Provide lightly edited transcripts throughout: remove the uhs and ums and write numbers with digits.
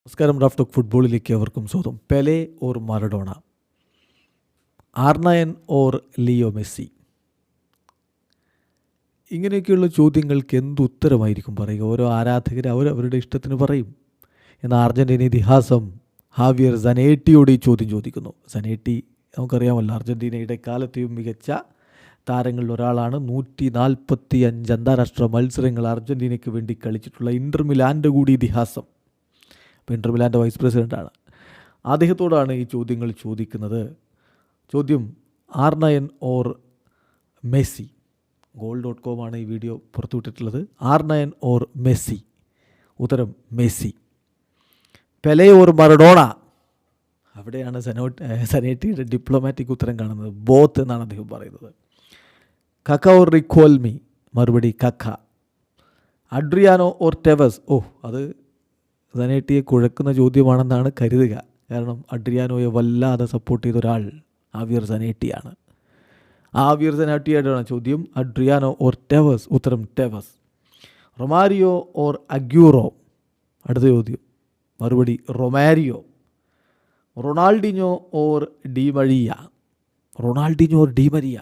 നമസ്കാരം. Raf talk ഫുട്ബോളിലേക്ക് അവർക്കും സ്വാഗതം. Pele or Maradona, R9 or Leo Messi, ഇങ്ങനെയൊക്കെയുള്ള ചോദ്യങ്ങൾക്ക് എന്ത് ഉത്തരമായിരിക്കും പറയുക? ഓരോ ആരാധകർ അവരവരുടെ ഇഷ്ടത്തിന് പറയും. എന്നാൽ അർജൻറ്റീന ഇതിഹാസം ഹാവിയർ സനേറ്റിയോട് ഈ ചോദ്യം ചോദിക്കുന്നു. സനേറ്റി നമുക്കറിയാമല്ലോ, അർജൻറ്റീനയുടെ കാലത്തെയും മികച്ച താരങ്ങളിൽ ഒരാളാണ്. 145 അന്താരാഷ്ട്ര മത്സരങ്ങൾ അർജൻറ്റീനയ്ക്ക് വേണ്ടി കളിച്ചിട്ടുള്ള ഇൻ്റർ മിലാൻ്റെ കൂടി ഇതിഹാസം. ഇൻ്റർ മിലാൻ്റെ വൈസ് പ്രസിഡൻ്റാണ്. അദ്ദേഹത്തോടാണ് ഈ ചോദ്യങ്ങൾ ചോദിക്കുന്നത്. ചോദ്യം R9 ഓർ മെസ്സി. goal.com ആണ് ഈ വീഡിയോ പുറത്തുവിട്ടിട്ടുള്ളത്. R9 or Messi. ഉത്തരം മെസ്സി. Pele or Maradona. അവിടെയാണ് സനേറ്റിയുടെ ഡിപ്ലോമാറ്റിക് ഉത്തരം കാണുന്നത്. ബോത്ത് എന്നാണ് അദ്ദേഹം പറയുന്നത്. കക്ക ഓർ റിക്വൽമി. മറുപടി കക്ക. Adriano or Tevez. അത് സനേറ്റിയെ കുഴക്കുന്ന ചോദ്യമാണെന്നാണ് കരുതുക. കാരണം അഡ്രിയാനോയെ വല്ലാതെ സപ്പോർട്ട് ചെയ്ത ഒരാൾ ഹാവിയർ സനേറ്റിയാണ്. ഹാവിയർ സനേറ്റിയായിട്ടാണ് ചോദ്യം. Adriano or Tevez. ഉത്തരം ടെവസ്. Romario or Aguero. അടുത്ത ചോദ്യം. മറുപടി Romario. Ronaldinho or Di Maria. Ronaldinho or Di Maria.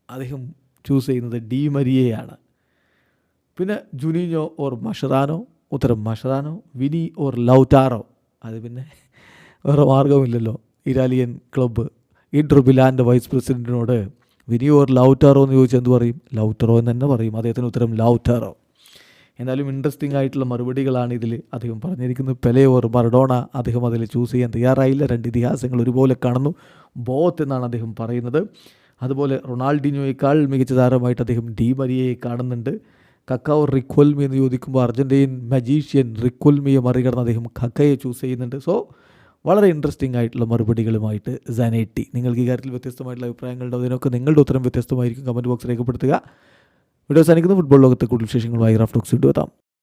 അദ്ദേഹം ചൂസ് ചെയ്യുന്നത് ഡിമരിയയാണ്. പിന്നെ ജുനിഞ്ഞോ ഓർ മഷറാനോ. ഉത്തരം മഷറാനോ. Vini or Lautaro. അത് പിന്നെ വേറെ മാർഗമില്ലല്ലോ. ഇറ്റാലിയൻ ക്ലബ്ബ് ഇൻ്റർ മിലാൻ്റെ വൈസ് പ്രസിഡൻറ്റിനോട് വിനി ഓർ ലൗറ്റാറോ എന്ന് ചോദിച്ചാൽ എന്ത് പറയും? ലൗറ്ററോ എന്ന് തന്നെ പറയും. അദ്ദേഹത്തിന് ഉത്തരം ലൗറ്റാറോ. എന്നാലും ഇൻട്രസ്റ്റിംഗ് ആയിട്ടുള്ള മറുപടികളാണ് ഇതിൽ അദ്ദേഹം പറഞ്ഞിരിക്കുന്നത്. പെലെ ഓർ മറഡോണ അദ്ദേഹം അതിൽ ചൂസ് ചെയ്യാൻ തയ്യാറായില്ല. രണ്ട് ഇതിഹാസങ്ങൾ ഒരുപോലെ കാണുന്നു. ബോത്ത് എന്നാണ് അദ്ദേഹം പറയുന്നത്. അതുപോലെ റൊണാൾഡിനോയേക്കാൾ മികച്ച താരമായിട്ട് അദ്ദേഹം ഡിമരിയയെ കാണുന്നുണ്ട്. കക്ക ഓർ റിക്വൽമി എന്ന് ചോദിക്കുമ്പോൾ അർജൻറ്റീൻ മജീഷ്യൻ റിക്വൽമിയെ മറികടന്ന് അദ്ദേഹം കക്കയെ ചൂസ് ചെയ്യുന്നുണ്ട്. സോ വളരെ ഇൻട്രസ്റ്റിംഗ് ആയിട്ടുള്ള മറുപടികളുമായിട്ട് സനേറ്റി. നിങ്ങൾക്ക് ഈ കാര്യത്തിൽ വ്യത്യസ്തമായിട്ടുള്ള അഭിപ്രായങ്ങളുണ്ടോ? അതിനൊക്കെ നിങ്ങളുടെ ഉത്തരം വ്യത്യസ്തമായിരിക്കും. കമൻറ്റ് ബോക്സ് രേഖപ്പെടുത്തുക. വീഡിയോ അവസാനിക്കുന്ന ഫുട്ബോൾ ലോകത്തെ കൂടുതൽ വിശേഷങ്ങളുമായി റാഫ് ടോക്സ് വീണ്ടും എത്താം.